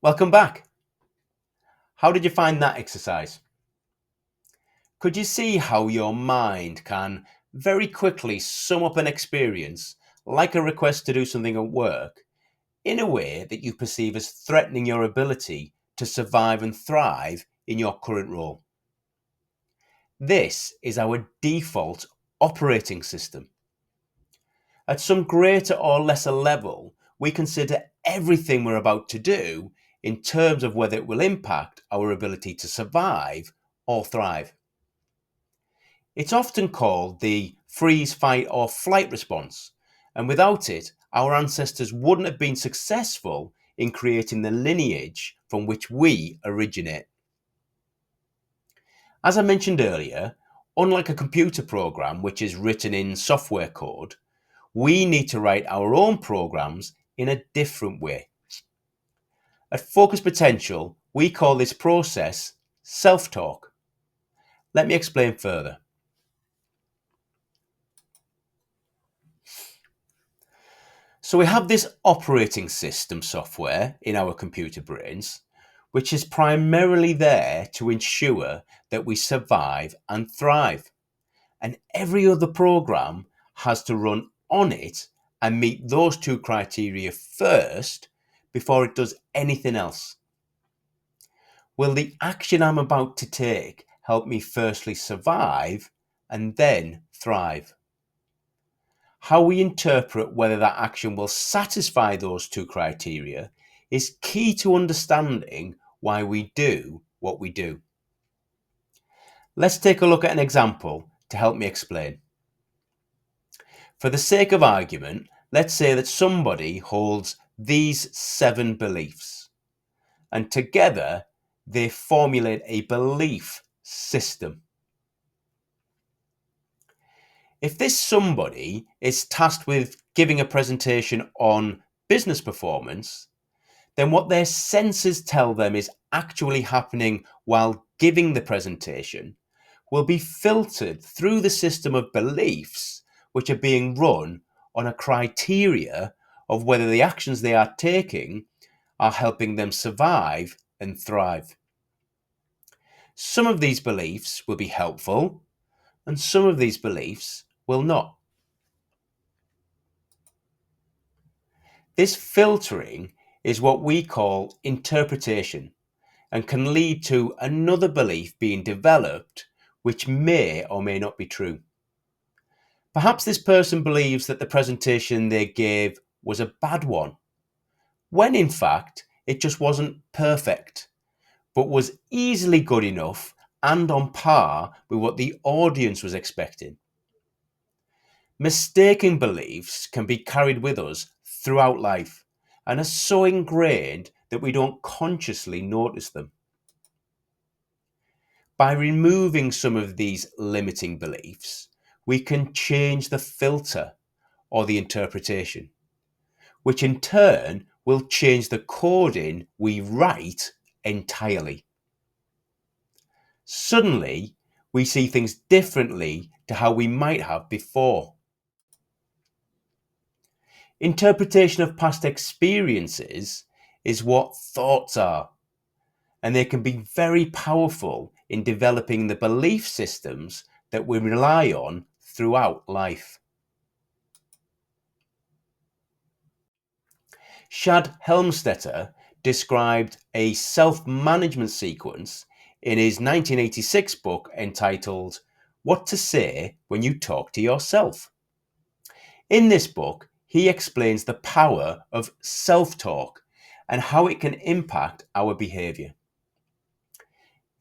Welcome back. How did you find that exercise? Could you see how your mind can very quickly sum up an experience, like a request to do something at work, in a way that you perceive as threatening your ability to survive and thrive in your current role? This is our default operating system. At some greater or lesser level, we consider everything we're about to do in terms of whether it will impact our ability to survive or thrive. It's often called the freeze, fight, or flight response, and without it, our ancestors wouldn't have been successful in creating the lineage from which we originate. As I mentioned earlier, unlike a computer program which is written in software code, we need to write our own programs in a different way. At Focus Potential, we call this process self-talk. Let me explain further. So we have this operating system software in our computer brains, which is primarily there to ensure that we survive and thrive. And every other program has to run on it and meet those two criteria first before it does anything else. Will the action I'm about to take help me firstly survive and then thrive? How we interpret whether that action will satisfy those two criteria is key to understanding why we do what we do. Let's take a look at an example to help me explain. For the sake of argument, let's say that somebody holds these 7 beliefs, and together they formulate a belief system. If this somebody is tasked with giving a presentation on business performance, then what their senses tell them is actually happening while giving the presentation will be filtered through the system of beliefs which are being run on a criteria of whether the actions they are taking are helping them survive and thrive. Some of these beliefs will be helpful, and some of these beliefs will not. This filtering is what we call interpretation and can lead to another belief being developed which may or may not be true. Perhaps this person believes that the presentation they gave was a bad one, when in fact it just wasn't perfect, but was easily good enough and on par with what the audience was expecting. Mistaken beliefs can be carried with us throughout life and are so ingrained that we don't consciously notice them. By removing some of these limiting beliefs, we can change the filter or the interpretation, which in turn will change the coding we write entirely. Suddenly, we see things differently to how we might have before. Interpretation of past experiences is what thoughts are, and they can be very powerful in developing the belief systems that we rely on throughout life. Shad Helmstetter described a self-management sequence in his 1986 book entitled What to Say When You Talk to Yourself. In this book, he explains the power of self-talk and how it can impact our behaviour.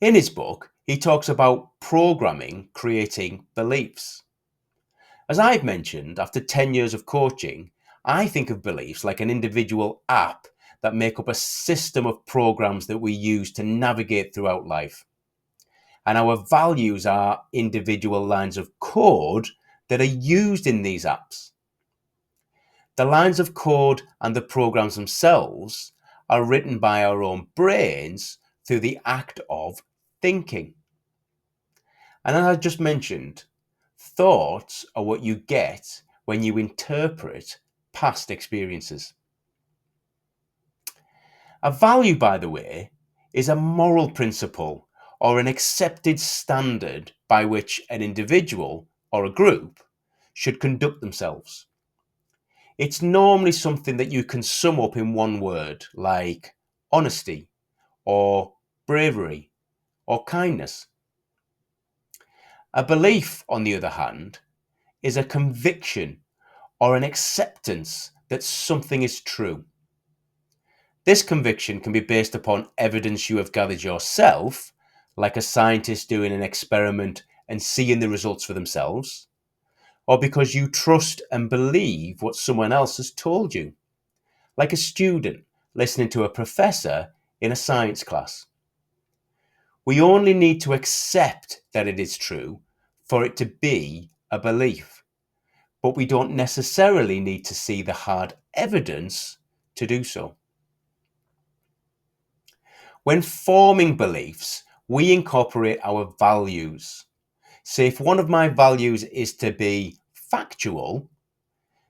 In his book, he talks about programming creating beliefs. As I've mentioned, after 10 years of coaching, I think of beliefs like an individual app that make up a system of programs that we use to navigate throughout life. And our values are individual lines of code that are used in these apps. The lines of code and the programs themselves are written by our own brains through the act of thinking. And as I just mentioned, thoughts are what you get when you interpret past experiences. A value, by the way, is a moral principle or an accepted standard by which an individual or a group should conduct themselves. It's normally something that you can sum up in one word, like honesty or bravery or kindness. A belief, on the other hand, is a conviction or an acceptance that something is true. This conviction can be based upon evidence you have gathered yourself, like a scientist doing an experiment and seeing the results for themselves, or because you trust and believe what someone else has told you, like a student listening to a professor in a science class. We only need to accept that it is true for it to be a belief, but we don't necessarily need to see the hard evidence to do so. When forming beliefs, we incorporate our values. So if one of my values is to be factual,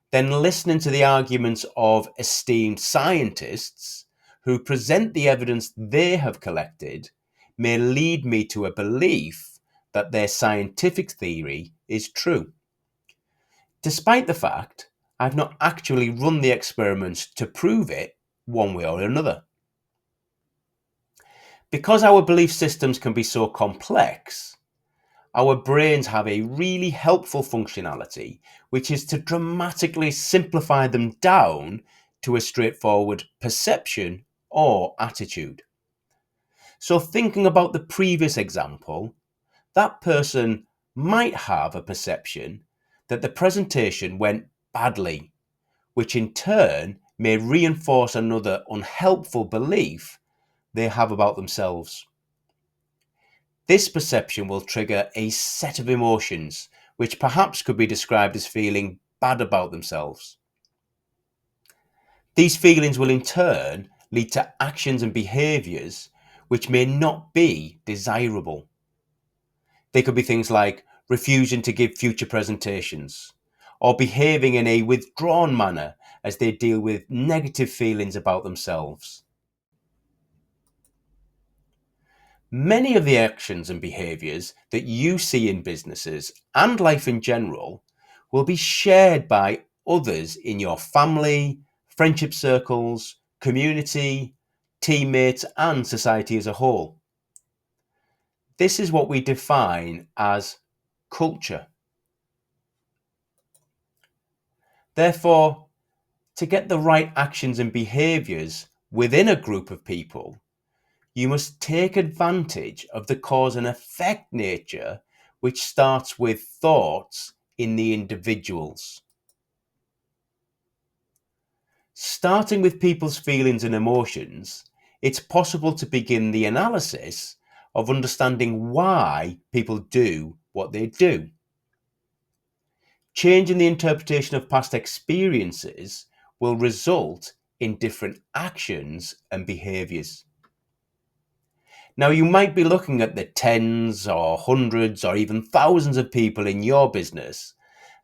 then listening to the arguments of esteemed scientists who present the evidence they have collected may lead me to a belief that their scientific theory is true, despite the fact I've not actually run the experiments to prove it one way or another. Because our belief systems can be so complex, our brains have a really helpful functionality, which is to dramatically simplify them down to a straightforward perception or attitude. So, thinking about the previous example, that person might have a perception that the presentation went badly, which in turn may reinforce another unhelpful belief they have about themselves. This perception will trigger a set of emotions, which perhaps could be described as feeling bad about themselves. These feelings will in turn lead to actions and behaviours which may not be desirable. They could be things like refusing to give future presentations, or behaving in a withdrawn manner as they deal with negative feelings about themselves. Many of the actions and behaviours that you see in businesses and life in general will be shared by others in your family, friendship circles, community, teammates, and society as a whole. This is what we define as culture. Therefore, to get the right actions and behaviours within a group of people, you must take advantage of the cause and effect nature, which starts with thoughts in the individuals. Starting with people's feelings and emotions, it's possible to begin the analysis of understanding why people do what they do. Changing the interpretation of past experiences will result in different actions and behaviours. Now, you might be looking at the tens or hundreds or even thousands of people in your business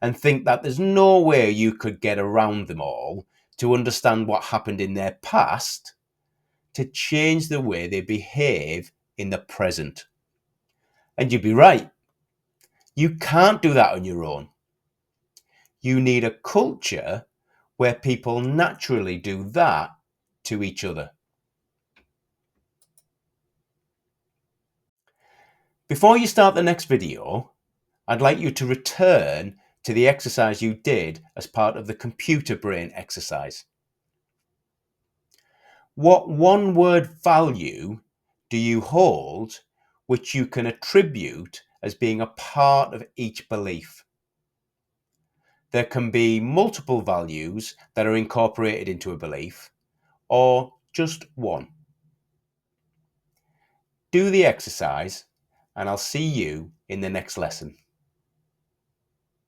and think that there's no way you could get around them all to understand what happened in their past to change the way they behave in the present. And you'd be right. You can't do that on your own. You need a culture where people naturally do that to each other. Before you start the next video, I'd like you to return to the exercise you did as part of the computer brain exercise. What one word value do you hold which you can attribute as being a part of each belief? There can be multiple values that are incorporated into a belief, or just one. Do the exercise, and I'll see you in the next lesson.